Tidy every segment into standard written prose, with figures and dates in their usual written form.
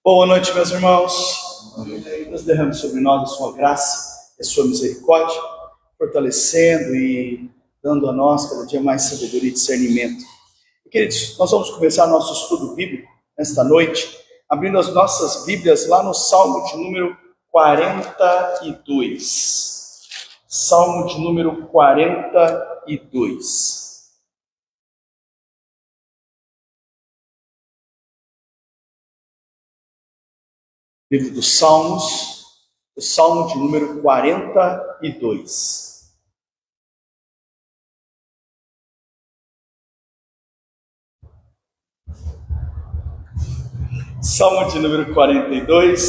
Boa noite, meus irmãos. Deus derrame sobre nós a sua graça e a sua misericórdia, fortalecendo e dando a nós cada dia mais sabedoria e discernimento. E, queridos, nós vamos começar nosso estudo bíblico nesta noite, abrindo as nossas Bíblias lá no Salmo de número 42. Salmo de número 42. Livro dos Salmos, o Salmo de número 42. Salmo de número 42,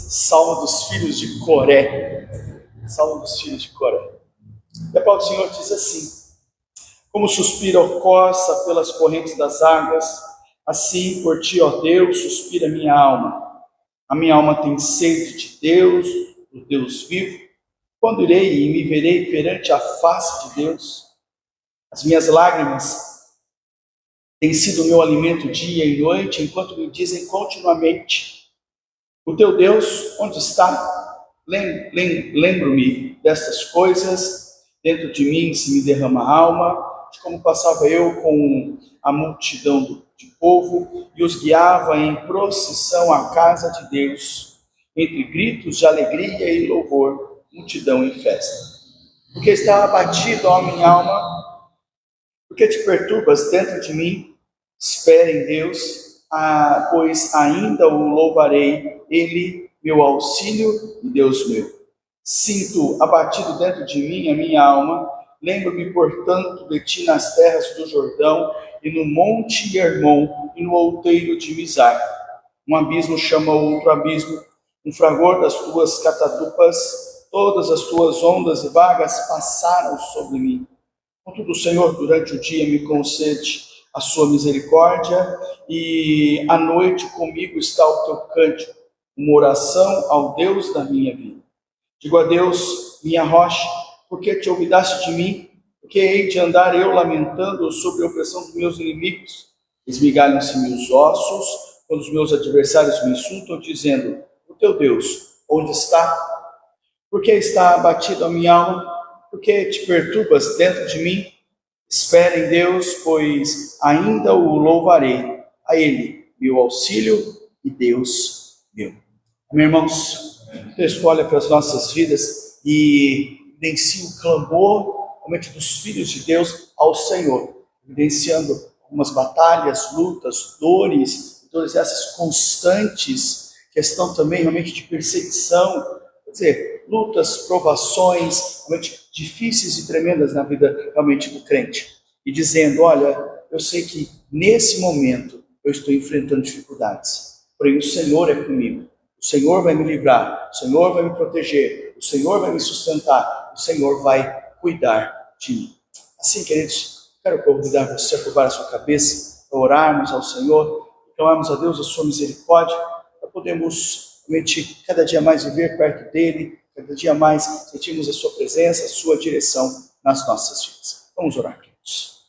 Salmo dos filhos de Coré. Salmo dos filhos de Coré. E a palavra do Senhor diz assim: como suspira o corça pelas correntes das águas, assim por ti, ó Deus, suspira minha alma. A minha alma tem sede de Deus, do Deus vivo. Quando irei e me verei perante a face de Deus? As minhas lágrimas têm sido o meu alimento dia e noite, enquanto me dizem continuamente: o teu Deus, onde está? Lembro-me destas coisas, dentro de mim se me derrama a alma, de como passava eu com a multidão de povo e os guiava em procissão à casa de Deus, entre gritos de alegria e louvor, multidão em festa. Porque está abatido, ó minha alma, porque te perturbas dentro de mim? Espere em Deus, pois ainda o louvarei, Ele, meu auxílio e Deus meu. Sinto abatido dentro de mim a minha alma. Lembro-me, portanto, de ti nas terras do Jordão, e no monte Hermon, e no outeiro de Mizar. Um abismo chama outro abismo, um fragor das tuas catadupas, todas as tuas ondas e vagas passaram sobre mim. Contudo, o Senhor, durante o dia, me concede a sua misericórdia, e à noite comigo está o teu cântico, uma oração ao Deus da minha vida. Digo a Deus, minha rocha, por que te olvidaste de mim? Porque hei de andar eu lamentando sobre a opressão dos meus inimigos? Esmigalham-se meus ossos, quando os meus adversários me insultam, dizendo: o teu Deus, onde está? Por que está abatida a minha alma? Por que te perturbas dentro de mim? Espera em Deus, pois ainda o louvarei, a Ele, meu auxílio e Deus meu. Meus irmãos, o texto olha para as nossas vidas e evidencia o clamor realmente dos filhos de Deus ao Senhor, evidenciando algumas batalhas, lutas, dores, todas essas constantes, questão também realmente de perseguição, quer dizer, lutas, provações, realmente difíceis e tremendas na vida realmente do crente. E dizendo: olha, eu sei que nesse momento eu estou enfrentando dificuldades, porém o Senhor é comigo. O Senhor vai me livrar, o Senhor vai me proteger, o Senhor vai me sustentar, o Senhor vai cuidar de mim. Assim, queridos, quero convidar você a curvar a sua cabeça, a orarmos ao Senhor, clamarmos a Deus a sua misericórdia, para podermos realmente cada dia mais viver perto dEle, cada dia mais sentirmos a sua presença, a sua direção nas nossas vidas. Vamos orar, queridos.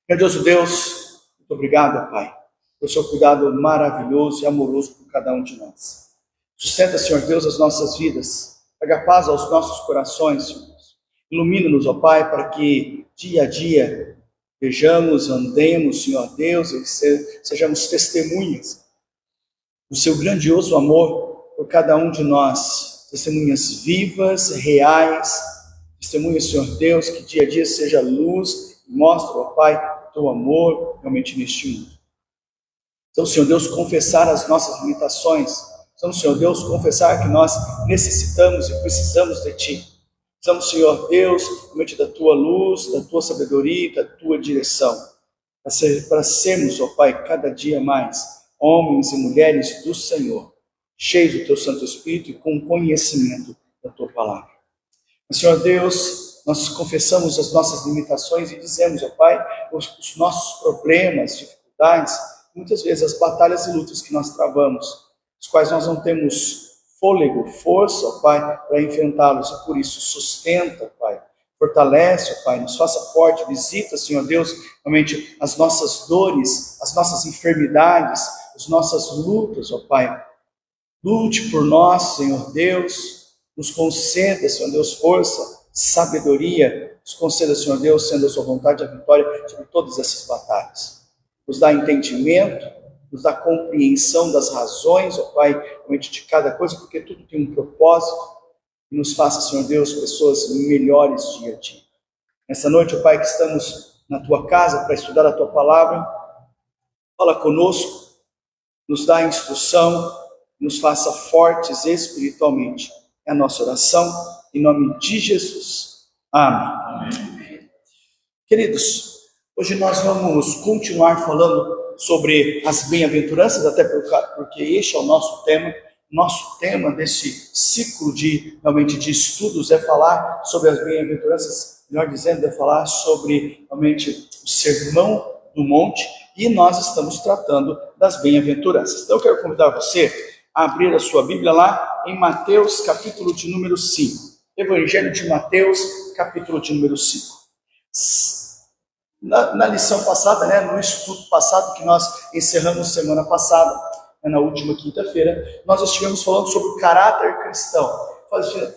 Grandioso Deus, muito obrigado, Pai, pelo seu cuidado maravilhoso e amoroso por cada um de nós. Sustenta, Senhor Deus, as nossas vidas, traga paz aos nossos corações, Senhor Deus. Ilumina-nos, ó Pai, para que dia a dia vejamos, andemos, Senhor Deus, e sejamos testemunhas do seu grandioso amor por cada um de nós, testemunhas vivas, reais, testemunhas, Senhor Deus, que dia a dia seja luz e mostra, ó Pai, o teu amor realmente neste mundo. Então, Senhor Deus, confessar as nossas limitações. Então, Senhor Deus, confessar que nós necessitamos e precisamos de Ti. Precisamos, Senhor Deus, realmente da Tua luz, da Tua sabedoria e da Tua direção. Para sermos, ó Pai, cada dia mais homens e mulheres do Senhor, cheios do Teu Santo Espírito e com conhecimento da Tua palavra. Mas, Senhor Deus, nós confessamos as nossas limitações e dizemos, ó Pai, os nossos problemas, dificuldades, muitas vezes as batalhas e lutas que nós travamos, os quais nós não temos fôlego, força, ó Pai, para enfrentá-los. E por isso, sustenta, Pai, fortalece, ó Pai, nos faça forte, visita, Senhor Deus, realmente as nossas dores, as nossas enfermidades, as nossas lutas, ó Pai. Lute por nós, Senhor Deus, nos conceda, Senhor Deus, força, sabedoria, nos conceda, Senhor Deus, sendo a sua vontade, a vitória sobre todas essas batalhas. Nos dá entendimento, nos dá compreensão das razões, ó Pai, realmente de cada coisa, porque tudo tem um propósito, e nos faça, Senhor Deus, pessoas melhores dia a dia. Nessa noite, ó Pai, que estamos na Tua casa para estudar a Tua palavra, fala conosco, nos dá instrução, nos faça fortes espiritualmente. É a nossa oração, em nome de Jesus. Amém. Amém. Queridos, hoje nós vamos continuar falando sobre as bem-aventuranças, até porque este é o nosso tema. Nosso tema desse ciclo realmente de estudos é falar sobre as bem-aventuranças, melhor dizendo, é falar sobre realmente o Sermão do Monte, e nós estamos tratando das bem-aventuranças. Então eu quero convidar você a abrir a sua Bíblia lá em Mateus, capítulo de número 5. Evangelho de Mateus, capítulo de número 5. Na lição passada, no estudo passado que nós encerramos semana passada, na última quinta-feira, nós estivemos falando sobre o caráter cristão,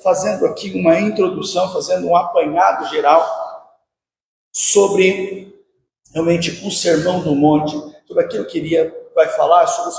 fazendo aqui uma introdução, fazendo um apanhado geral sobre realmente o Sermão do Monte, sobre aquilo que ele vai falar, sobre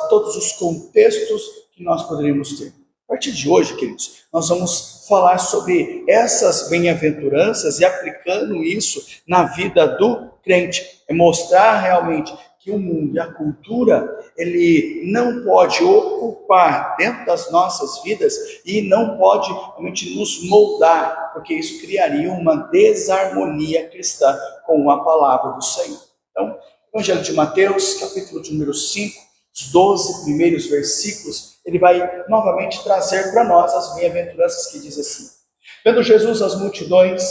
todos os contextos que nós poderíamos ter. A partir de hoje, queridos, nós vamos falar sobre essas bem-aventuranças e aplicando isso na vida do crente. É mostrar realmente que o mundo e a cultura, ele não pode ocupar dentro das nossas vidas e não pode realmente nos moldar, porque isso criaria uma desarmonia cristã com a palavra do Senhor. Então, Evangelho de Mateus, capítulo de número 5, os 12 primeiros versículos, ele vai novamente trazer para nós as bem-aventuranças que diz assim: vendo Jesus as multidões,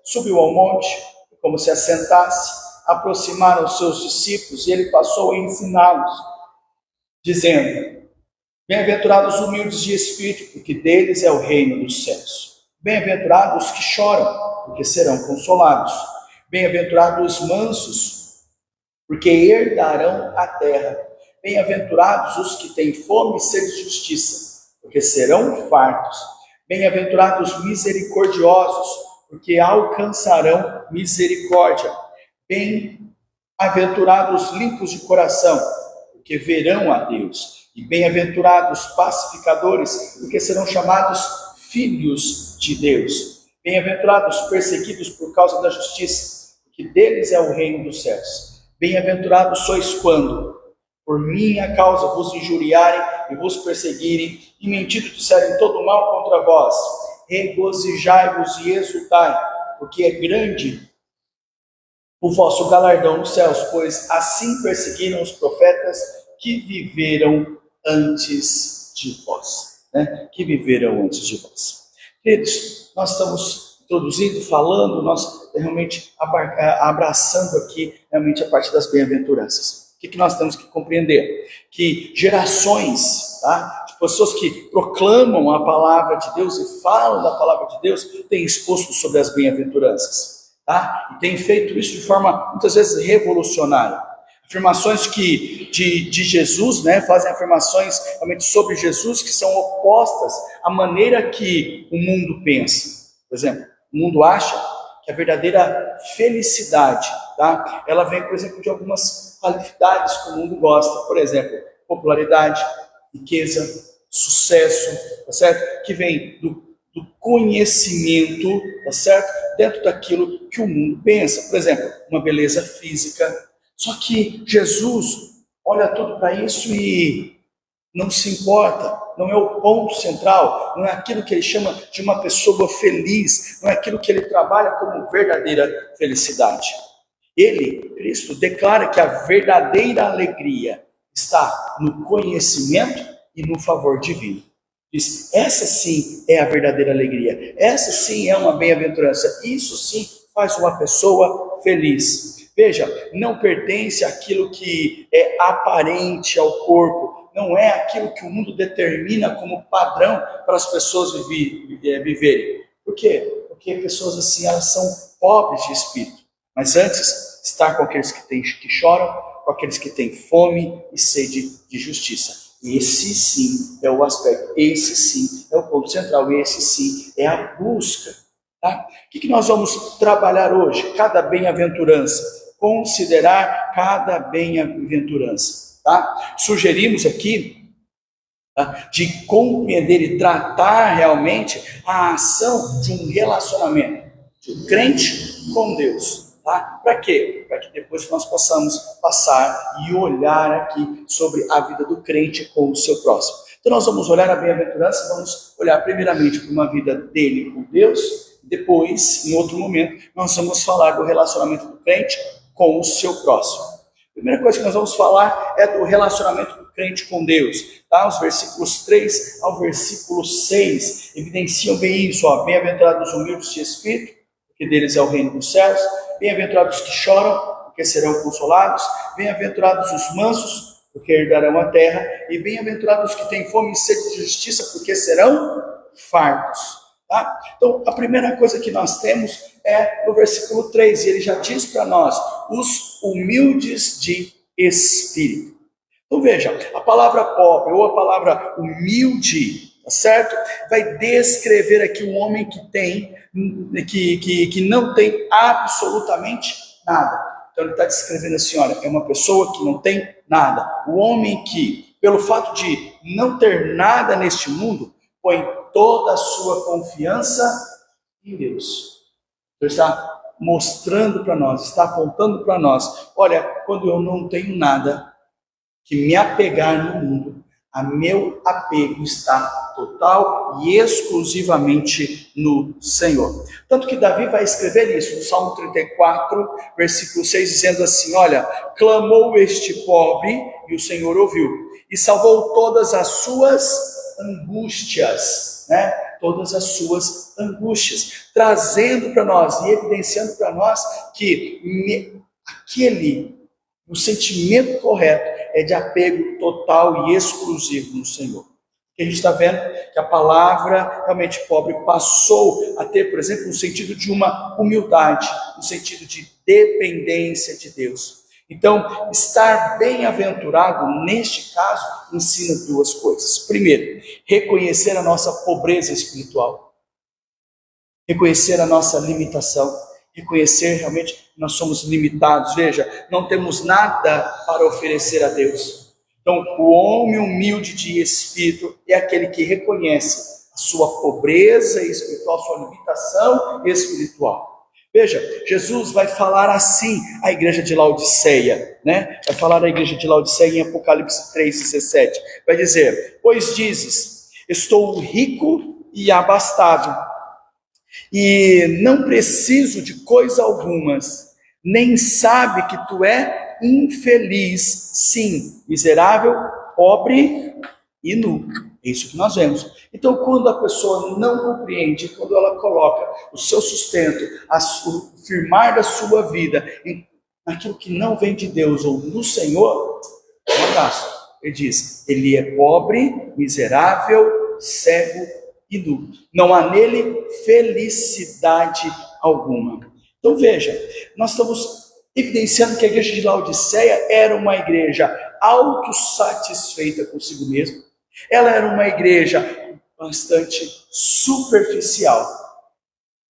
subiu ao monte, e como se assentasse, aproximaram os seus discípulos, e ele passou a ensiná-los, dizendo: bem-aventurados os humildes de espírito, porque deles é o reino dos céus. Bem-aventurados os que choram, porque serão consolados. Bem-aventurados os mansos, porque herdarão a terra. Bem-aventurados os que têm fome e sede de justiça, porque serão fartos. Bem-aventurados os misericordiosos, porque alcançarão misericórdia. Bem-aventurados os limpos de coração, porque verão a Deus. E bem-aventurados os pacificadores, porque serão chamados filhos de Deus. Bem-aventurados os perseguidos por causa da justiça, porque deles é o reino dos céus. Bem-aventurados sois quando, por minha causa, vos injuriarem e vos perseguirem, e mentindo disserem todo mal contra vós. Regozijai-vos e exultai, porque é grande o vosso galardão nos céus, pois assim perseguiram os profetas que viveram antes de vós. Que viveram antes de vós. Queridos, nós estamos introduzindo, falando, nós realmente abraçando aqui realmente a parte das bem-aventuranças. O que nós temos que compreender? Que gerações, de pessoas que proclamam a palavra de Deus e falam da palavra de Deus, têm exposto sobre as bem-aventuranças. E tem feito isso de forma, muitas vezes, revolucionária. Afirmações de Jesus, fazem afirmações realmente sobre Jesus que são opostas à maneira que o mundo pensa. Por exemplo, o mundo acha que a verdadeira felicidade, ela vem, por exemplo, de algumas qualidades que o mundo gosta. Por exemplo, popularidade, riqueza, sucesso, tá certo? Que vem do conhecimento, tá certo? Dentro daquilo que o mundo pensa. Por exemplo, uma beleza física. Só que Jesus olha tudo para isso e não se importa, não é o ponto central, não é aquilo que ele chama de uma pessoa feliz, não é aquilo que ele trabalha como verdadeira felicidade. Ele, Cristo, declara que a verdadeira alegria está no conhecimento e no favor divino. Diz, essa sim é a verdadeira alegria, essa sim é uma bem-aventurança, isso sim faz uma pessoa feliz. Veja, não pertence àquilo que é aparente ao corpo, não é aquilo que o mundo determina como padrão para as pessoas viverem. Por quê? Porque pessoas assim, elas são pobres de espírito. Mas antes, estar com aqueles que choram, com aqueles que têm fome e sede de justiça. Esse sim é o aspecto, esse sim é o ponto central, esse sim é a busca. Tá? O que nós vamos trabalhar hoje? Cada bem-aventurança. Considerar cada bem-aventurança. Tá? Sugerimos aqui, tá, de compreender e tratar realmente a ação de um relacionamento de um crente com Deus. Tá? Para quê? Para que depois nós possamos passar e olhar aqui sobre a vida do crente com o seu próximo. Então nós vamos olhar a bem-aventurança, vamos olhar primeiramente para uma vida dele com Deus, depois, em outro momento, nós vamos falar do relacionamento do crente com o seu próximo. A primeira coisa que nós vamos falar é do relacionamento do crente com Deus. Tá? Os versículos 3 ao versículo 6 evidenciam bem isso. Bem-aventurados os humildes de espírito, porque deles é o reino dos céus. Bem-aventurados que choram, porque serão consolados. Bem-aventurados os mansos, porque herdarão a terra. E bem-aventurados que têm fome e sede de justiça, porque serão fartos. Tá? Então, a primeira coisa que nós temos é no versículo 3, e ele já diz para nós, os humildes de espírito. Então veja, a palavra pobre ou a palavra humilde, tá certo? Vai descrever aqui um homem que tem, que não tem absolutamente nada. Então ele está descrevendo assim, olha, é uma pessoa que não tem nada. O homem que, pelo fato de não ter nada neste mundo, põe toda a sua confiança em Deus. Ele está mostrando para nós, está apontando para nós, olha, quando eu não tenho nada que me apegar no mundo, meu apego está total e exclusivamente no Senhor. Tanto que Davi vai escrever isso no Salmo 34, versículo 6, dizendo assim, olha, clamou este pobre e o Senhor ouviu, e salvou todas as suas angústias, né? Todas as suas angústias, trazendo para nós e evidenciando para nós que o sentimento correto é de apego total e exclusivo no Senhor. A gente está vendo que a palavra realmente pobre passou a ter, por exemplo, um sentido de uma humildade, um sentido de dependência de Deus. Então, estar bem-aventurado, neste caso, ensina duas coisas. Primeiro, reconhecer a nossa pobreza espiritual. Reconhecer a nossa limitação. Reconhecer realmente que nós somos limitados. Veja, não temos nada para oferecer a Deus. Então, o homem humilde de espírito é aquele que reconhece a sua pobreza espiritual, sua limitação espiritual. Veja, Jesus vai falar assim à igreja de Laodiceia, né? Vai falar à igreja de Laodiceia em Apocalipse 3,17. Vai dizer, pois dizes, estou rico e abastado, e não preciso de coisa algumas, nem sabe que tu é infeliz, sim, miserável, pobre e nu. É isso que nós vemos. Então, quando a pessoa não compreende, quando ela coloca o seu sustento, o firmar da sua vida naquilo que não vem de Deus ou no Senhor, um abraço. Ele diz, ele é pobre, miserável, cego e nu. Não há nele felicidade alguma. Então veja, nós estamos evidenciando que a igreja de Laodiceia era uma igreja autossatisfeita consigo mesma. Ela era uma igreja bastante superficial.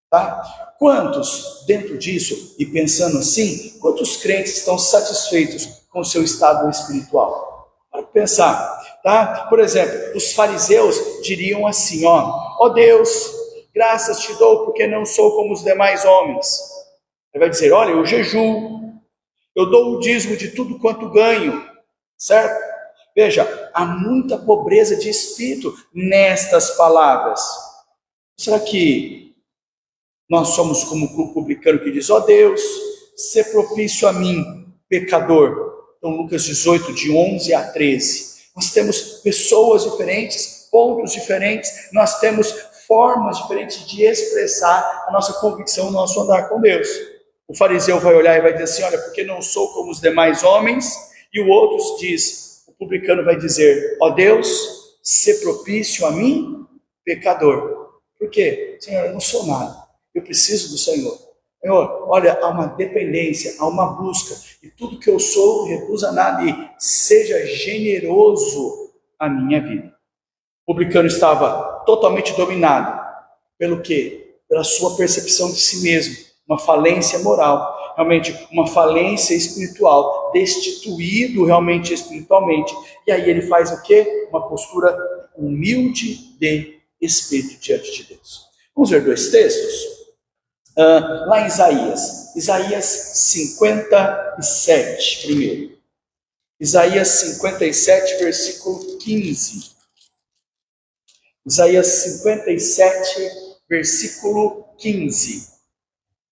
Tá? Quantos, dentro disso, e pensando assim, quantos crentes estão satisfeitos com o seu estado espiritual? Para pensar, tá? Por exemplo, os fariseus diriam assim, ó Deus, graças te dou porque não sou como os demais homens. Ele vai dizer, olha, eu jejuo, eu dou o dízimo de tudo quanto ganho, certo? Veja, há muita pobreza de espírito nestas palavras. Será que nós somos como o publicano que diz, ó Deus, sê propício a mim, pecador? Então, Lucas 18, de 11 a 13. Nós temos pessoas diferentes, pontos diferentes, nós temos formas diferentes de expressar a nossa convicção, o nosso andar com Deus. O fariseu vai olhar e vai dizer assim, olha, porque não sou como os demais homens, e o outro diz, o publicano vai dizer, ó Deus, sê propício a mim, pecador. Por quê? Senhor, eu não sou nada, eu preciso do Senhor. Senhor, olha, há uma dependência, há uma busca, e tudo que eu sou, reduza nada e seja generoso a minha vida. O publicano estava totalmente dominado pelo quê? Pela sua percepção de si mesmo, uma falência moral, realmente uma falência espiritual, destituído realmente espiritualmente. E aí ele faz o quê? Uma postura humilde de espírito diante de Deus. Vamos ver dois textos? Lá em Isaías 57, primeiro. Isaías 57, versículo 15. Isaías 57, versículo 15.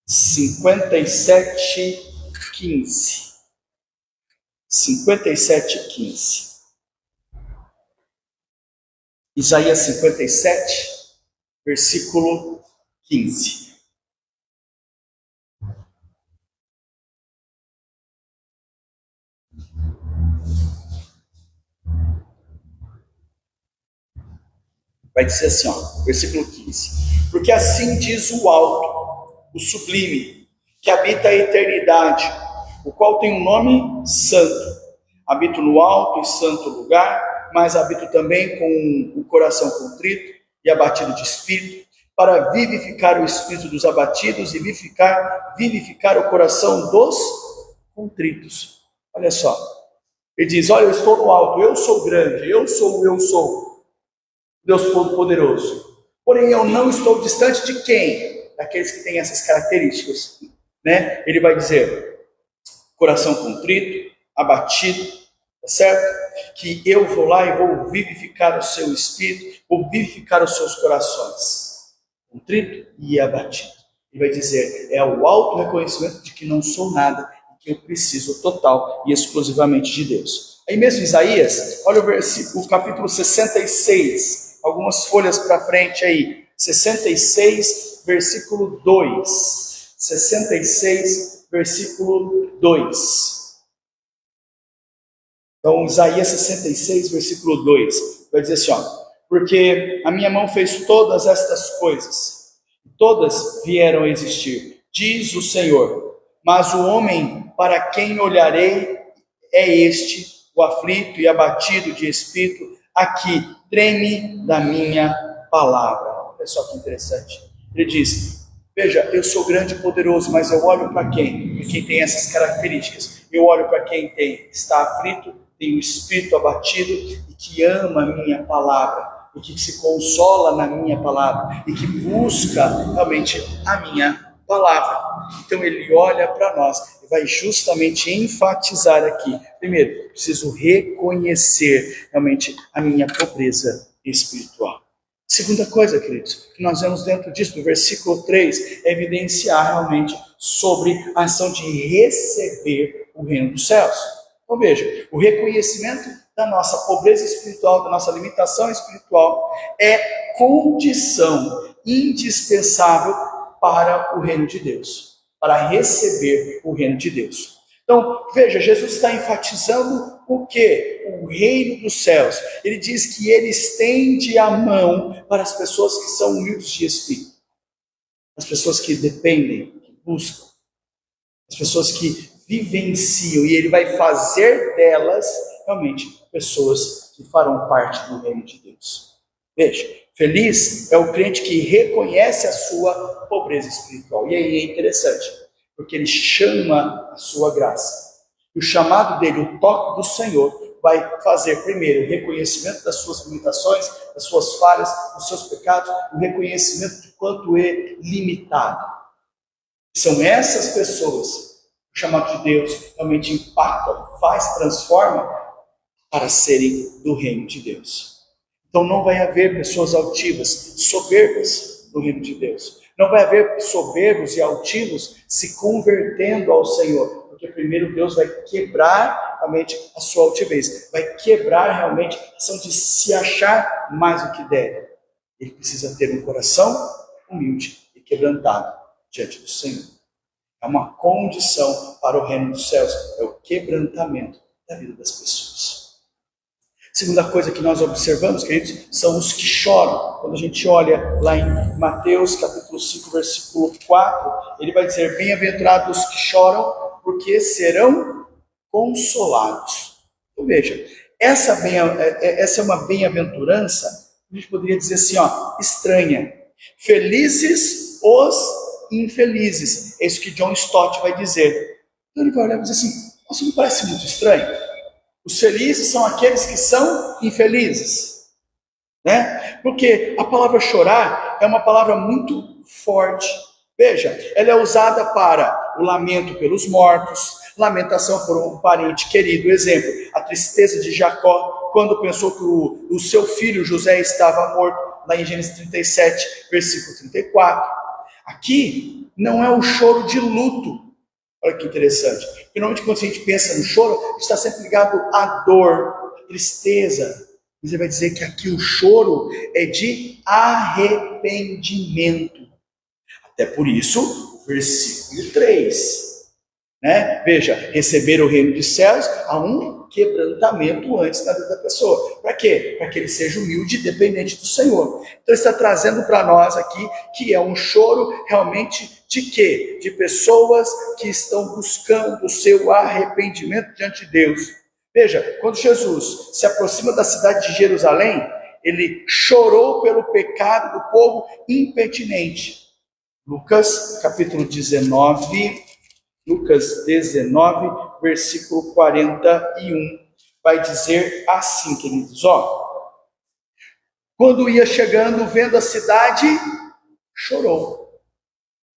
57, 15. 57, 15. Isaías 57, versículo 15. Vai dizer assim, ó, versículo 15. Porque assim diz o alto, o sublime, que habita a eternidade, o qual tem um nome santo. Habito no alto e santo lugar, mas habito também com o coração contrito e abatido de espírito, para vivificar o espírito dos abatidos e vivificar o coração dos contritos. Olha só, ele diz, olha, eu estou no alto, eu sou grande, eu sou Deus Todo-Poderoso. Porém, eu não estou distante de quem? Daqueles que têm essas características, né? Ele vai dizer, coração contrito, abatido, tá certo? Que eu vou lá e vou vivificar o seu espírito, vou vivificar os seus corações, contrito e abatido. Ele vai dizer, é o auto reconhecimento de que não sou nada, e que eu preciso total e exclusivamente de Deus. Aí mesmo Isaías, olha o versículo, o capítulo 66, algumas folhas para frente aí, 66, versículo 2. 66, versículo 2. Então, Isaías 66, versículo 2, vai dizer assim, ó, porque a minha mão fez todas estas coisas, todas vieram a existir, diz o Senhor, mas o homem para quem olharei é este, o aflito e abatido de espírito, aqui, treme da minha palavra. Olha só que interessante. Ele diz, veja, eu sou grande e poderoso, mas eu olho para quem? Para quem tem essas características. Eu olho para quem está aflito, tem o espírito abatido e que ama a minha palavra, e que se consola na minha palavra, e que busca realmente a minha palavra. Então ele olha para nós e vai justamente enfatizar aqui. Primeiro, preciso reconhecer realmente a minha pobreza espiritual. Segunda coisa, queridos, que nós vemos dentro disso, no versículo 3, é evidenciar realmente sobre a ação de receber o reino dos céus. Então veja, o reconhecimento da nossa pobreza espiritual, da nossa limitação espiritual, é condição indispensável para o reino de Deus, para receber o reino de Deus. Então, veja, Jesus está enfatizando o quê? O reino dos céus. Ele diz que ele estende a mão para as pessoas que são humildes de espírito, as pessoas que dependem, que buscam, as pessoas que vivenciam, e ele vai fazer delas realmente pessoas que farão parte do reino de Deus. Veja, feliz é o crente que reconhece a sua pobreza espiritual. E aí é interessante, porque ele chama a sua graça. E o chamado dele, o toque do Senhor, vai fazer primeiro o reconhecimento das suas limitações, das suas falhas, dos seus pecados, o reconhecimento de quanto é limitado. São essas pessoas, o chamado de Deus realmente impacta, faz, transforma para serem do reino de Deus. Então não vai haver pessoas altivas, soberbas no reino de Deus. Não vai haver soberbos e altivos se convertendo ao Senhor, porque primeiro Deus vai quebrar realmente a sua altivez, vai quebrar realmente a ação de se achar mais do que deve. Ele precisa ter um coração humilde e quebrantado diante do Senhor. É uma condição para o reino dos céus, é o quebrantamento da vida das pessoas. Segunda coisa que nós observamos, queridos, são os que choram. Quando a gente olha lá em Mateus capítulo capítulo 5, versículo 4, ele vai dizer: bem-aventurados os que choram, porque serão consolados. Então veja, essa é uma bem-aventurança, a gente poderia dizer assim, estranha. Felizes os infelizes. É isso que John Stott vai dizer. Então ele vai olhar e dizer assim: nossa, não parece muito estranho? Os felizes são aqueles que são infelizes, né? Porque a palavra chorar é uma palavra muito forte. Veja, ela é usada para o lamento pelos mortos, lamentação por um parente querido. Exemplo, a tristeza de Jacó quando pensou que o seu filho José estava morto, lá em Gênesis 37, versículo 34. Aqui não é o choro de luto. Olha que interessante. Porque normalmente quando a gente pensa no choro, a gente está sempre ligado à dor, à tristeza. Mas ele vai dizer que aqui o choro é de arrependimento. Até por isso, o versículo 3. Né? Veja, receber o reino dos céus há um quebrantamento antes da vida da pessoa. Para quê? Para que ele seja humilde e dependente do Senhor. Então ele está trazendo para nós aqui que é um choro realmente de quê? De pessoas que estão buscando o seu arrependimento diante de Deus. Veja, quando Jesus se aproxima da cidade de Jerusalém, ele chorou pelo pecado do povo impenitente. Lucas capítulo 19, versículo 41, vai dizer assim, queridos, quando ia chegando, vendo a cidade, chorou.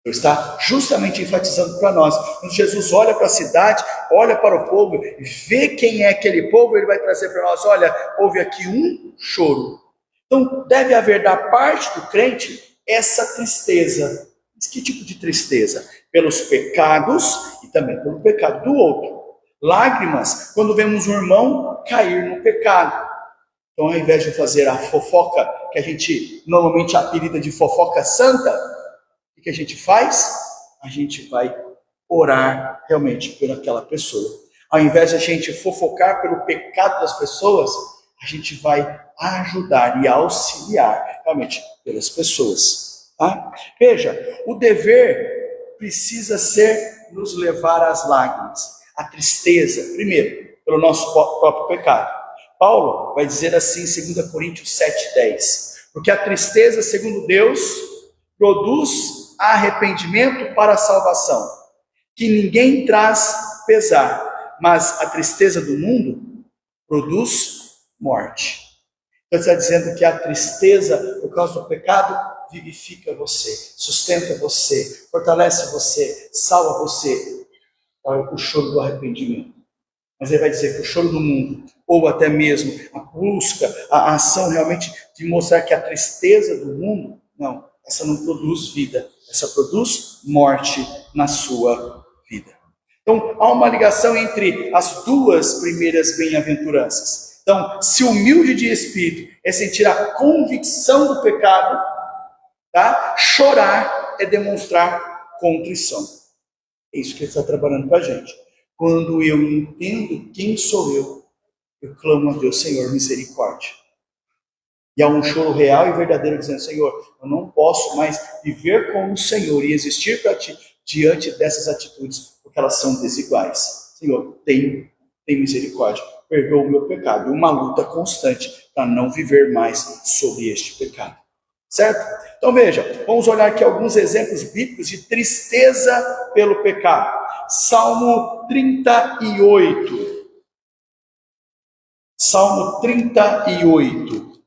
Está justamente enfatizando para nós. Quando Jesus olha para a cidade, olha para o povo, vê quem é aquele povo, ele vai trazer para nós: olha, houve aqui um choro. Então, deve haver da parte do crente essa tristeza. Mas que tipo de tristeza? Pelos pecados e também pelo pecado do outro. Lágrimas quando vemos um irmão cair no pecado. Então, ao invés de fazer a fofoca, que a gente normalmente apelida de fofoca santa, o que a gente faz? A gente vai orar realmente por aquela pessoa. Ao invés de a gente fofocar pelo pecado das pessoas, a gente vai ajudar e auxiliar realmente pelas pessoas. Tá? Veja, o dever precisa ser nos levar às lágrimas, à tristeza, primeiro, pelo nosso próprio pecado. Paulo vai dizer assim em 2 Coríntios 7,10: porque a tristeza, segundo Deus, produz arrependimento para a salvação, que ninguém traz pesar, mas a tristeza do mundo produz morte. Então está dizendo que a tristeza por causa do pecado vivifica você, sustenta você, fortalece você, salva você. Olha o choro do arrependimento. Mas ele vai dizer que o choro do mundo, ou até mesmo a busca, a ação realmente de mostrar que a tristeza do mundo, não, essa não produz vida, essa produz morte na sua vida. Então, há uma ligação entre as duas primeiras bem-aventuranças. Então, se humilde de espírito é sentir a convicção do pecado, tá? Chorar é demonstrar contrição. É isso que ele está trabalhando para a gente. Quando eu entendo quem sou eu clamo a Deus: Senhor, misericórdia. E há um choro real e verdadeiro dizendo: Senhor, eu não posso mais viver com o Senhor e existir para Ti diante dessas atitudes, porque elas são desiguais. Senhor, tem misericórdia, perdoa o meu pecado. Uma luta constante para não viver mais sobre este pecado. Certo? Então veja, vamos olhar aqui alguns exemplos bíblicos de tristeza pelo pecado. Salmo 38. Salmo 38.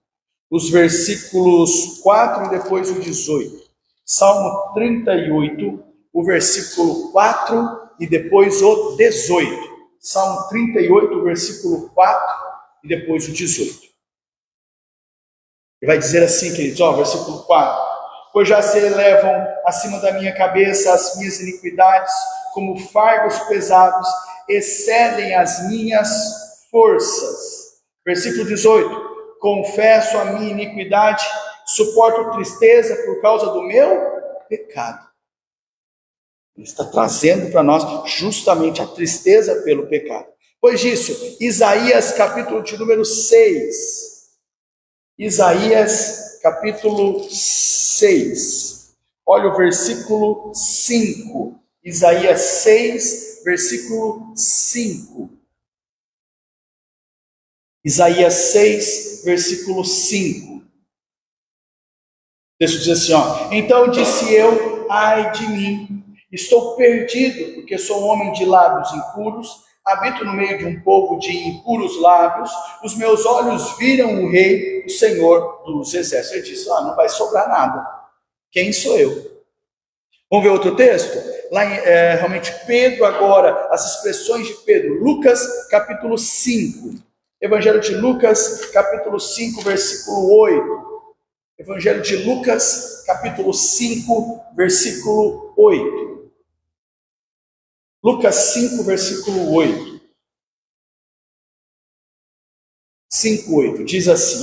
Os versículos 4 e depois o 18. Salmo 38, o versículo 4 e depois o 18. Salmo 38, o versículo 4 e depois o 18. Ele vai dizer assim, queridos, versículo 4. Pois já se elevam acima da minha cabeça as minhas iniquidades, como fardos pesados, excedem as minhas forças. Versículo 18. Confesso a minha iniquidade, suporto tristeza por causa do meu pecado. Ele está trazendo para nós justamente a tristeza pelo pecado. Pois disso, Isaías capítulo de número 6. Isaías capítulo 6. Olha o versículo 5. Isaías 6, versículo 5. Isaías 6, versículo 5. O texto diz assim, então disse eu, ai de mim, estou perdido, porque sou um homem de lábios impuros, habito no meio de um povo de impuros lábios, os meus olhos viram o Rei, o Senhor dos Exércitos. Ele diz, não vai sobrar nada. Quem sou eu? Vamos ver outro texto? Lá em, realmente, Pedro agora, as expressões de Pedro, Lucas capítulo 5, Evangelho de Lucas capítulo 5, versículo 8. Evangelho de Lucas, capítulo 5, versículo 8. Lucas 5, versículo 8. 5, 8. Diz assim,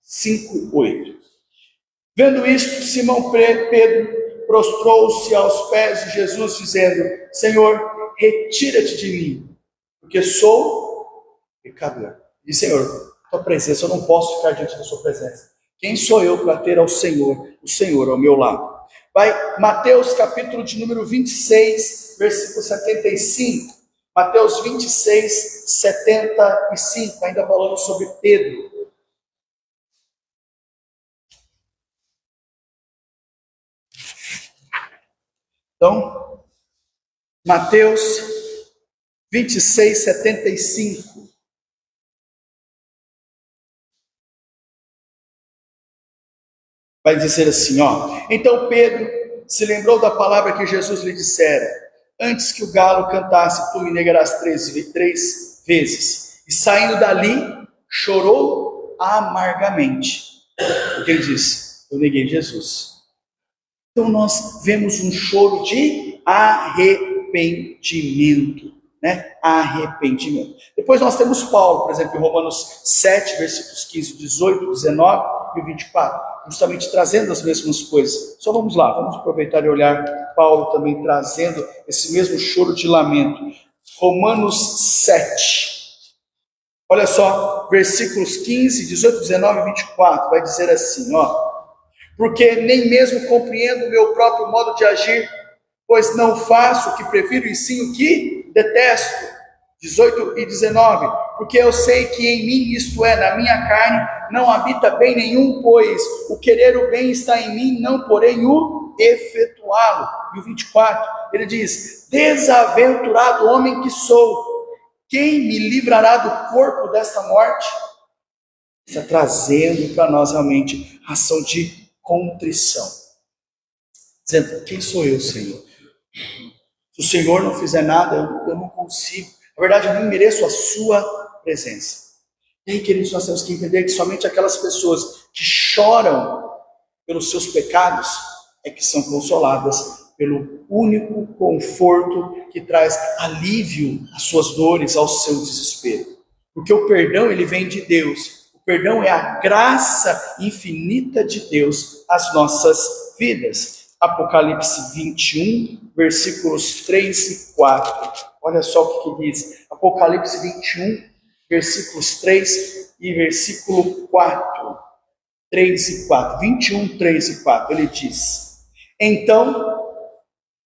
5, 8. Vendo isto, Simão Pedro prostrou-se aos pés de Jesus, dizendo, Senhor, retira-te de mim, porque sou pecador. E Senhor, tua presença, eu não posso ficar diante da sua presença. Quem sou eu para ter ao Senhor, o Senhor ao meu lado? Vai, Mateus capítulo de número 26, versículo 75. Mateus 26, 75, ainda falando sobre Pedro. Então, Mateus 26, 75. Vai dizer assim, então Pedro se lembrou da palavra que Jesus lhe dissera, antes que o galo cantasse, tu me negarás três vezes. E saindo dali, chorou amargamente. Porque ele disse, eu neguei Jesus. Então nós vemos um choro de arrependimento, né? Arrependimento. Depois nós temos Paulo, por exemplo, em Romanos 7, versículos 15, 18, 19 e 24. Justamente trazendo as mesmas coisas. Só vamos lá, vamos aproveitar e olhar Paulo também trazendo esse mesmo choro de lamento. Romanos 7. Olha só, versículos 15, 18, 19 e 24. Vai dizer assim, porque nem mesmo compreendo o meu próprio modo de agir, pois não faço o que prefiro e sim o que detesto. 18 e 19, porque eu sei que em mim, isto é, na minha carne, não habita bem nenhum, pois o querer o bem está em mim, não porém o efetuá-lo. E o 24, ele diz, desaventurado homem que sou, quem me livrará do corpo desta morte? Está trazendo para nós realmente ação de contrição. Dizendo, quem sou eu, Senhor? Se o Senhor não fizer nada, eu não consigo. Na verdade, eu não mereço a sua presença. E aí, queridos, nós temos que entender que somente aquelas pessoas que choram pelos seus pecados é que são consoladas pelo único conforto que traz alívio às suas dores, ao seu desespero. Porque o perdão, ele vem de Deus. O perdão é a graça infinita de Deus às nossas vidas. Apocalipse 21, versículos 3 e 4. Olha só o que diz. Apocalipse 21, versículos 3 e versículo 4. 3 e 4. 21, 3 e 4. Ele diz, então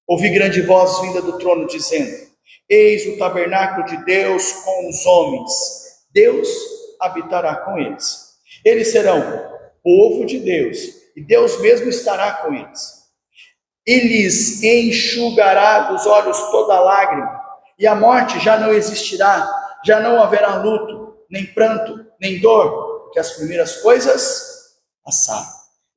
ouvi grande voz vinda do trono dizendo, eis o tabernáculo de Deus com os homens. Deus habitará com eles. Eles serão povo de Deus e Deus mesmo estará com eles. E lhes enxugará dos olhos toda lágrima, e a morte já não existirá, já não haverá luto, nem pranto, nem dor, porque as primeiras coisas passaram.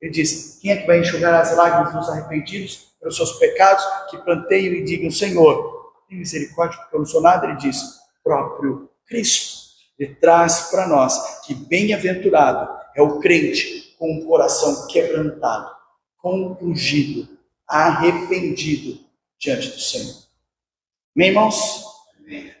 Ele diz, quem é que vai enxugar as lágrimas dos arrependidos pelos seus pecados, que planteiam e digam, Senhor, tem misericórdia porque eu não sou nada? Ele diz, próprio Cristo. Ele traz para nós que bem-aventurado é o crente com o coração quebrantado, compungido, arrependido diante do Senhor. Amém, irmãos?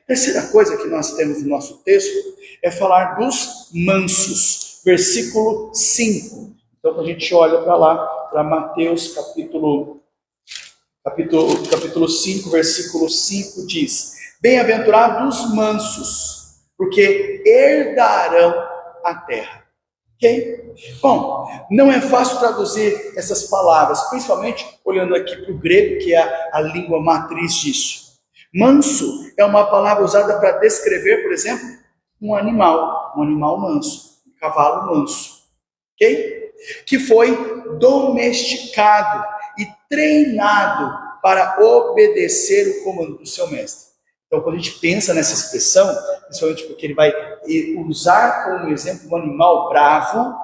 Terceira coisa que nós temos no nosso texto é falar dos mansos. Versículo 5. Então, quando a gente olha para lá, para Mateus capítulo 5, versículo 5 diz, bem-aventurados os mansos, porque herdarão a terra. Ok? Bom, não é fácil traduzir essas palavras, principalmente olhando aqui para o grego, que é a língua matriz disso. Manso é uma palavra usada para descrever, por exemplo, um animal manso, um cavalo manso, ok? Que foi domesticado e treinado para obedecer o comando do seu mestre. Então, quando a gente pensa nessa expressão, principalmente porque ele vai usar como exemplo um animal bravo,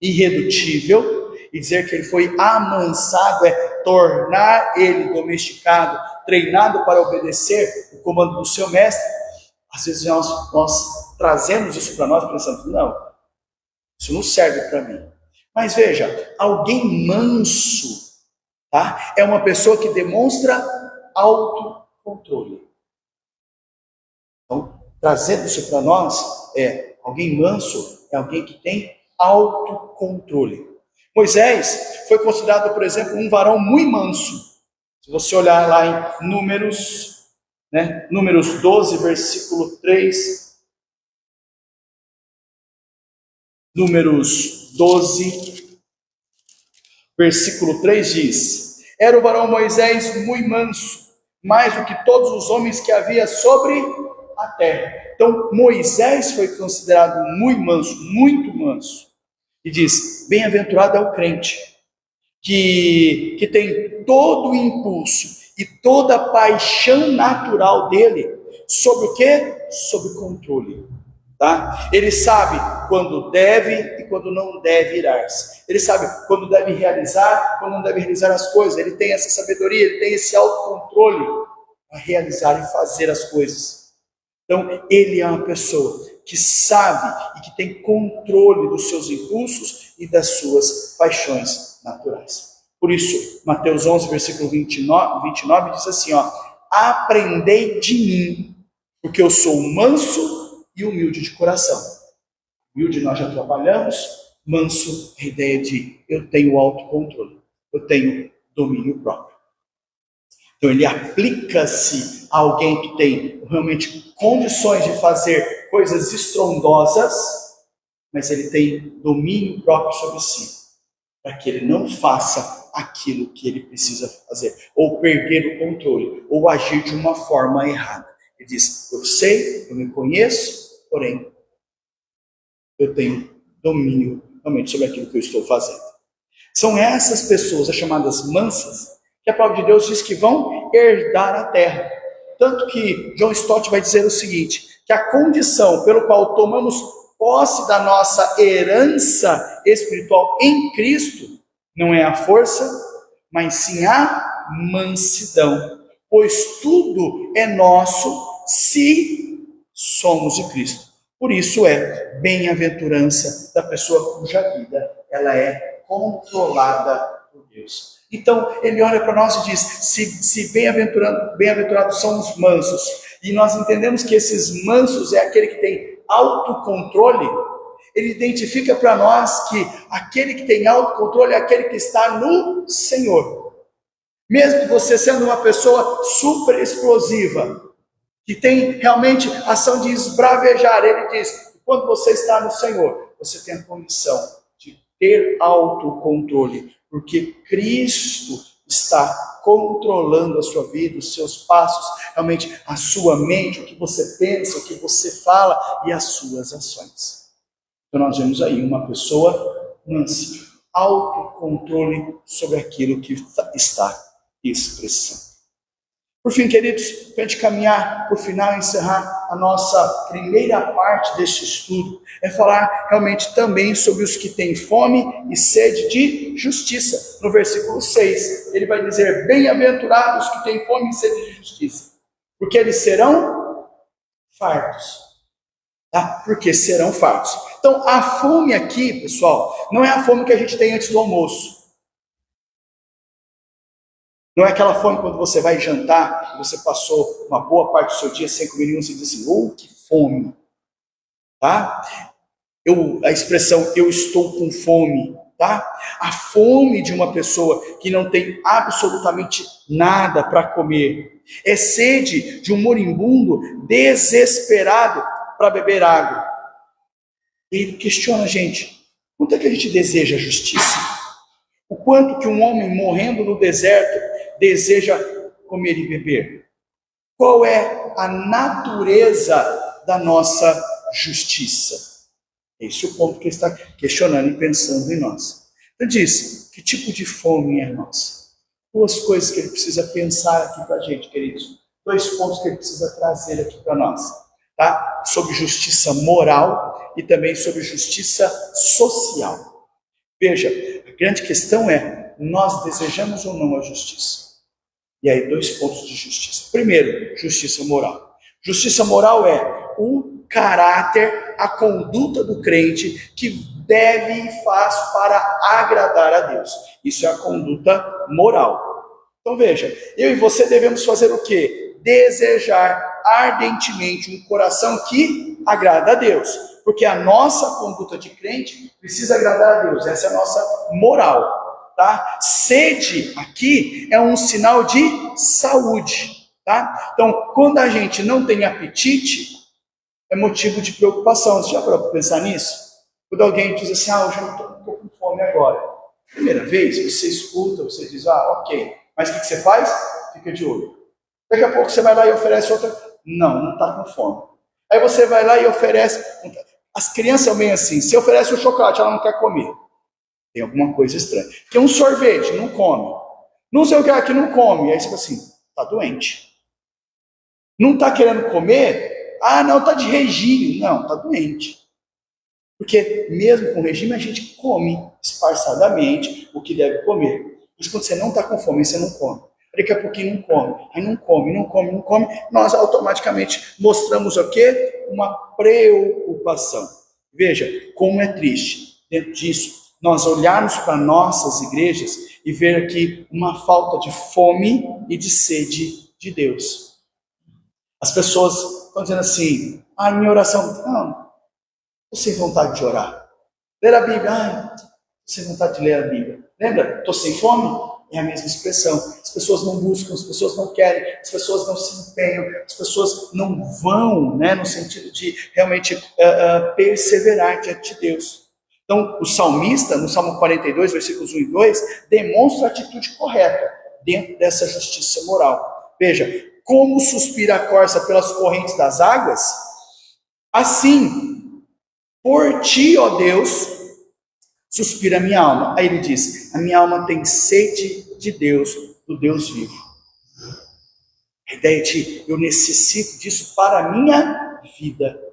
irredutível, e dizer que ele foi amansado é tornar ele domesticado, treinado para obedecer o comando do seu mestre. Às vezes nós trazemos isso para nós pensando, não, isso não serve para mim. Mas veja, alguém manso, tá? É uma pessoa que demonstra autocontrole. Então, trazendo isso para nós, alguém manso é alguém que tem autocontrole. Moisés foi considerado, por exemplo, um varão muito manso. Se você olhar lá em Números, Números 12, versículo 3. Números 12, versículo 3 diz: era o varão Moisés muito manso, mais do que todos os homens que havia sobre a terra. Então, Moisés foi considerado muito manso. E diz: bem-aventurado é o crente, que tem todo o impulso e toda a paixão natural dele, sobre o quê? Sobre controle. Tá? Ele sabe quando deve e quando não deve irar-se. Ele sabe quando deve realizar, quando não deve realizar as coisas. Ele tem essa sabedoria, ele tem esse autocontrole para realizar e fazer as coisas. Então, ele é uma pessoa que sabe e que tem controle dos seus impulsos e das suas paixões naturais. Por isso, Mateus 11, versículo 29 diz assim, aprendei de mim, porque eu sou manso e humilde de coração. Humilde nós já trabalhamos, manso é a ideia de eu tenho autocontrole, eu tenho domínio próprio. Então ele aplica-se a alguém que tem realmente condições de fazer coisas estrondosas, mas ele tem domínio próprio sobre si, para que ele não faça aquilo que ele precisa fazer, ou perder o controle, ou agir de uma forma errada. Ele diz, eu sei, eu me conheço, porém, eu tenho domínio realmente sobre aquilo que eu estou fazendo. São essas pessoas, as chamadas mansas, que a palavra de Deus diz que vão herdar a terra. Tanto que John Stott vai dizer o seguinte, que a condição pelo qual tomamos posse da nossa herança espiritual em Cristo, não é a força, mas sim a mansidão. Pois tudo é nosso se somos de Cristo. Por isso é bem-aventurança da pessoa cuja vida ela é controlada por Deus. Então, ele olha para nós e diz, se bem-aventurados são os mansos, e nós entendemos que esses mansos é aquele que tem autocontrole, ele identifica para nós que aquele que tem autocontrole é aquele que está no Senhor. Mesmo você sendo uma pessoa super explosiva, que tem realmente ação de esbravejar, ele diz, quando você está no Senhor, você tem a condição de ter autocontrole, porque Cristo está controlando a sua vida, os seus passos, realmente a sua mente, o que você pensa, o que você fala e as suas ações. Então nós vemos aí uma pessoa mansa, autocontrole sobre aquilo que está expressando. Por fim, queridos, para a gente caminhar para o final e encerrar a nossa primeira parte deste estudo, é falar realmente também sobre os que têm fome e sede de justiça. No versículo 6, ele vai dizer, bem-aventurados os que têm fome e sede de justiça, porque eles serão fartos. Tá? Porque serão fartos. Então, a fome aqui, pessoal, não é a fome que a gente tem antes do almoço. Não é aquela fome quando você vai jantar, você passou uma boa parte do seu dia sem comer nenhum, você diz assim, oh, que fome. Tá? A expressão, eu estou com fome. Tá? A fome de uma pessoa que não tem absolutamente nada para comer. É sede de um moribundo desesperado para beber água. Ele questiona a gente, Quanto é que a gente deseja justiça? O quanto que um homem morrendo no deserto deseja comer e beber? Qual é a natureza da nossa justiça? Esse é o ponto que ele está questionando e pensando em nós. Ele diz, que tipo de fome é a nossa? Duas coisas que ele precisa pensar aqui para a gente, queridos. Dois pontos que ele precisa trazer aqui para nós. Tá? Sobre justiça moral e também sobre justiça social. Veja, a grande questão é, nós desejamos ou não a justiça? E aí, dois pontos de justiça. Primeiro, justiça moral. Justiça moral é o caráter, a conduta do crente que deve e faz para agradar a Deus. Isso é a conduta moral. Então veja, eu e você devemos fazer o quê? Desejar ardentemente um coração que agrada a Deus. Porque a nossa conduta de crente precisa agradar a Deus. Essa é a nossa moral. Tá? Sede aqui é um sinal de saúde. Tá? Então, quando a gente não tem apetite, é motivo de preocupação. Você já parou para pensar nisso? Quando alguém diz assim, eu já não estou com fome agora. Primeira vez, você escuta, você diz, ok. Mas o que você faz? Fica de olho. Daqui a pouco você vai lá e oferece outra. Não está com fome. Aí você vai lá e oferece. As crianças são bem assim. Se oferece um chocolate, ela não quer comer. Tem alguma coisa estranha. Quer um sorvete, não come. Não sei o que aqui, não come. Aí você fala assim, está doente. Não está querendo comer? Não, está de regime. Não, está doente. Porque mesmo com regime, a gente come esparçadamente o que deve comer. Mas quando você não está com fome, você não come. Daqui a pouquinho não come. Aí não come. Nós automaticamente mostramos o quê? Uma preocupação. Veja, como é triste dentro disso nós olharmos para nossas igrejas e ver aqui uma falta de fome e de sede de Deus. As pessoas estão dizendo assim, minha oração, não, estou sem vontade de orar. Ler a Bíblia, estou sem vontade de ler a Bíblia. Lembra? Estou sem fome? É a mesma expressão. As pessoas não buscam, as pessoas não querem, as pessoas não se empenham, as pessoas não vão, né, no sentido de realmente perseverar diante de Deus. Então, o salmista, no Salmo 42, versículos 1 e 2, demonstra a atitude correta dentro dessa justiça moral. Veja, como suspira a corça pelas correntes das águas, assim, por ti, ó Deus, suspira a minha alma. Aí ele diz, a minha alma tem sede de Deus, do Deus vivo. A ideia de, eu necessito disso para a minha vida.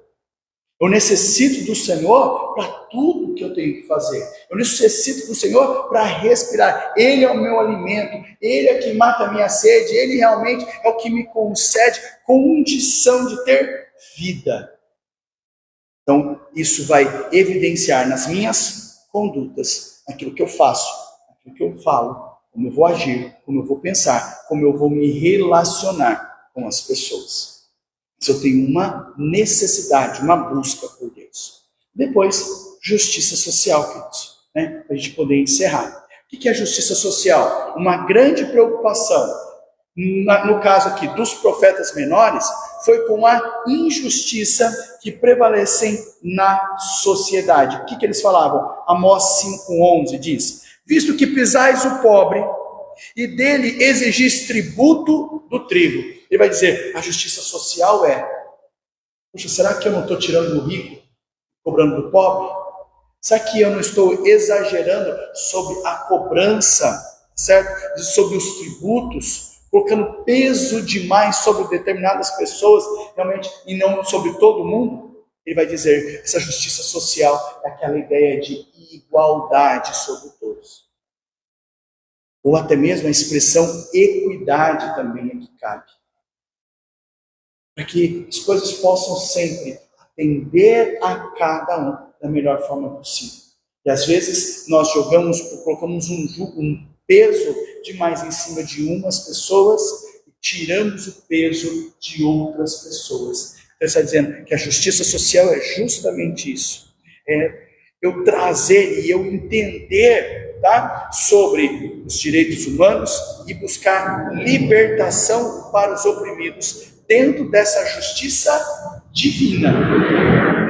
Eu necessito do Senhor para tudo que eu tenho que fazer. Eu necessito do Senhor para respirar. Ele é o meu alimento. Ele é que mata a minha sede. Ele realmente é o que me concede condição de ter vida. Então, isso vai evidenciar nas minhas condutas, aquilo que eu faço, aquilo que eu falo, como eu vou agir, como eu vou pensar, como eu vou me relacionar com as pessoas. Se eu tenho uma necessidade, uma busca por Deus. Depois, justiça social, queridos, né? Para a gente poder encerrar. O que é justiça social? Uma grande preocupação, no caso aqui dos profetas menores, foi com a injustiça que prevalecem na sociedade. O que eles falavam? Amós 5,11 diz, visto que pisais o pobre e dele exigis tributo do trigo. Ele vai dizer, a justiça social é, poxa, será que eu não estou tirando do rico, cobrando do pobre? Será que eu não estou exagerando sobre a cobrança, certo? Sobre os tributos, colocando peso demais sobre determinadas pessoas, realmente, e não sobre todo mundo? Ele vai dizer, essa justiça social é aquela ideia de igualdade sobre todos. Ou até mesmo a expressão equidade também é que cabe. Para que as coisas possam sempre atender a cada um da melhor forma possível. E às vezes nós colocamos um peso demais em cima de umas pessoas e tiramos o peso de outras pessoas. Então ele está dizendo que a justiça social é justamente isso. É eu trazer e eu entender, tá, sobre os direitos humanos e buscar libertação para os oprimidos dentro dessa justiça divina.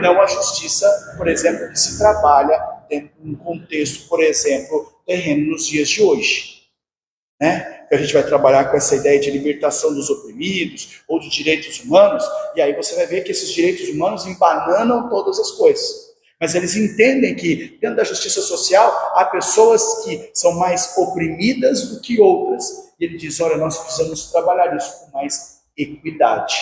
Não a justiça, por exemplo, que se trabalha dentro de um contexto, por exemplo, terreno nos dias de hoje, né? Que a gente vai trabalhar com essa ideia de libertação dos oprimidos ou de direitos humanos, e aí você vai ver que esses direitos humanos embananam todas as coisas. Mas eles entendem que dentro da justiça social há pessoas que são mais oprimidas do que outras. E ele diz, olha, nós precisamos trabalhar isso com mais equidade,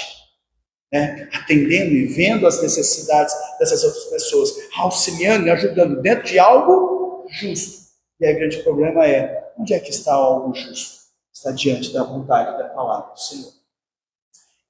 né? Atendendo e vendo as necessidades dessas outras pessoas, auxiliando e ajudando dentro de algo justo. E aí o grande problema é, onde é que está algo justo? Está diante da vontade da palavra do Senhor.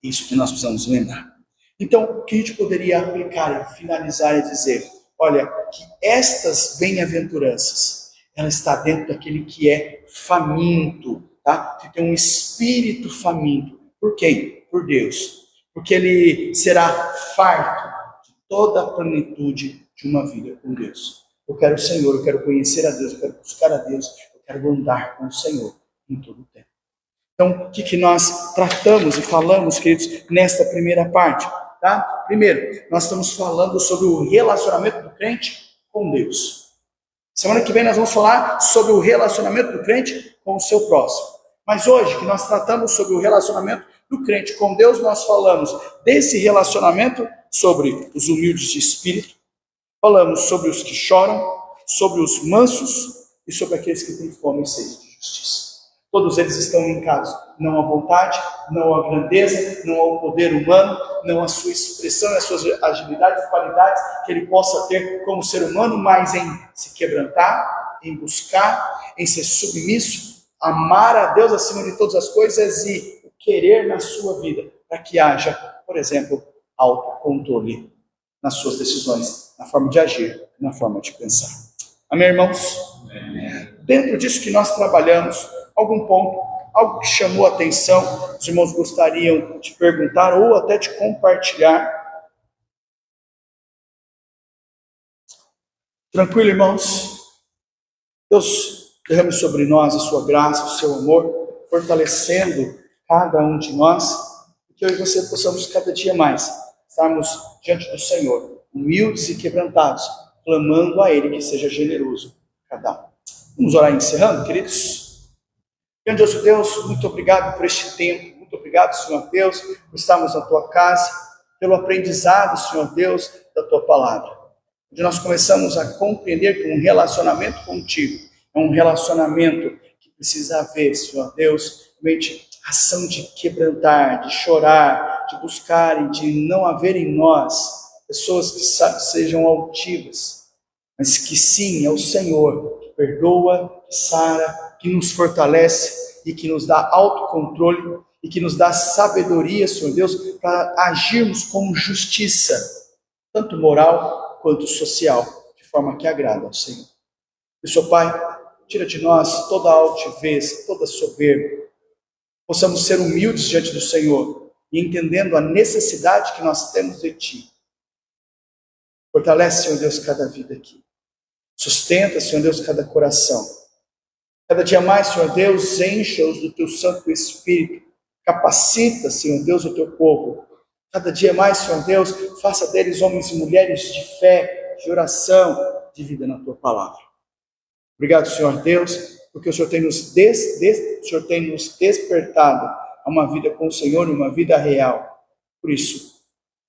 Isso que nós precisamos lembrar. Então, o que a gente poderia aplicar e finalizar e dizer? Olha, que estas bem-aventuranças, ela está dentro daquele que é faminto, tá? Que tem um espírito faminto. Por quem? Por Deus. Porque ele será farto de toda a plenitude de uma vida com Deus. Eu quero o Senhor, eu quero conhecer a Deus, eu quero buscar a Deus, eu quero andar com o Senhor em todo o tempo. Então, o que nós tratamos e falamos, queridos, nesta primeira parte? Tá? Primeiro, nós estamos falando sobre o relacionamento do crente com Deus. Semana que vem nós vamos falar sobre o relacionamento do crente com o seu próximo. Mas hoje, que nós tratamos sobre o relacionamento do crente com Deus, nós falamos desse relacionamento sobre os humildes de espírito, falamos sobre os que choram, sobre os mansos e sobre aqueles que têm fome e sede de justiça. Todos eles estão linkados, não à vontade, não à grandeza, não ao poder humano, não à sua expressão, às suas agilidades e qualidades que ele possa ter como ser humano, mas em se quebrantar, em buscar, em ser submisso, amar a Deus acima de todas as coisas e querer na sua vida, para que haja, por exemplo, autocontrole nas suas decisões, na forma de agir, na forma de pensar. Amém, irmãos? Amém. Dentro disso que nós trabalhamos, algum ponto, algo que chamou a atenção, os irmãos gostariam de perguntar ou até de compartilhar. Tranquilo, irmãos? Deus derrame sobre nós a sua graça, o seu amor, fortalecendo cada um de nós, e que eu e você possamos cada dia mais estarmos diante do Senhor, humildes e quebrantados, clamando a Ele que seja generoso cada um. Vamos orar encerrando, queridos? Grandioso Deus, muito obrigado por este tempo, muito obrigado, Senhor Deus, por estarmos na Tua casa, pelo aprendizado, Senhor Deus, da Tua palavra, onde nós começamos a compreender que um relacionamento contigo é um relacionamento que precisa haver, Senhor Deus, realmente ação de quebrantar, de chorar, de buscar e de não haver em nós pessoas que sejam altivas, mas que sim, é o Senhor que perdoa, que sara, que nos fortalece e que nos dá autocontrole e que nos dá sabedoria, Senhor Deus, para agirmos com justiça, tanto moral quanto social, de forma que agrada ao Senhor. E, Senhor Pai, tira de nós toda a altivez, toda a soberba, possamos ser humildes diante do Senhor e entendendo a necessidade que nós temos de Ti. Fortalece, Senhor Deus, cada vida aqui. Sustenta, Senhor Deus, cada coração. Cada dia mais, Senhor Deus, encha-os do Teu Santo Espírito. Capacita, Senhor Deus, o Teu povo. Cada dia mais, Senhor Deus, faça deles homens e mulheres de fé, de oração, de vida na Tua palavra. Obrigado, Senhor Deus, porque o Senhor tem nos despertado a uma vida com o Senhor, uma vida real. Por isso,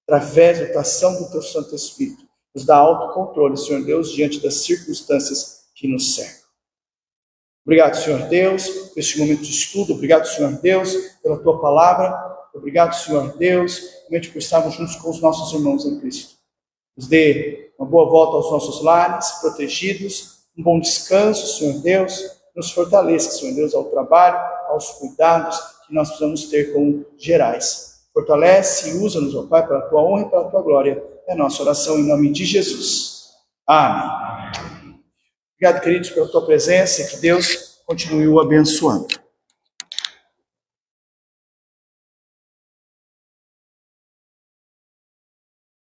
através da ação do Teu Santo Espírito, nos dá autocontrole, Senhor Deus, diante das circunstâncias que nos cercam. Obrigado, Senhor Deus, por este momento de estudo. Obrigado, Senhor Deus, pela Tua palavra. Obrigado, Senhor Deus, realmente por estarmos juntos com os nossos irmãos em Cristo. Nos dê uma boa volta aos nossos lares, protegidos, um bom descanso, Senhor Deus. Nos fortaleça, Senhor Deus, ao trabalho, aos cuidados que nós precisamos ter como gerais. Fortalece e usa-nos, ó Pai, para a Tua honra e para a Tua glória. É a nossa oração em nome de Jesus. Amém. Obrigado, queridos, pela Tua presença e que Deus continue o abençoando.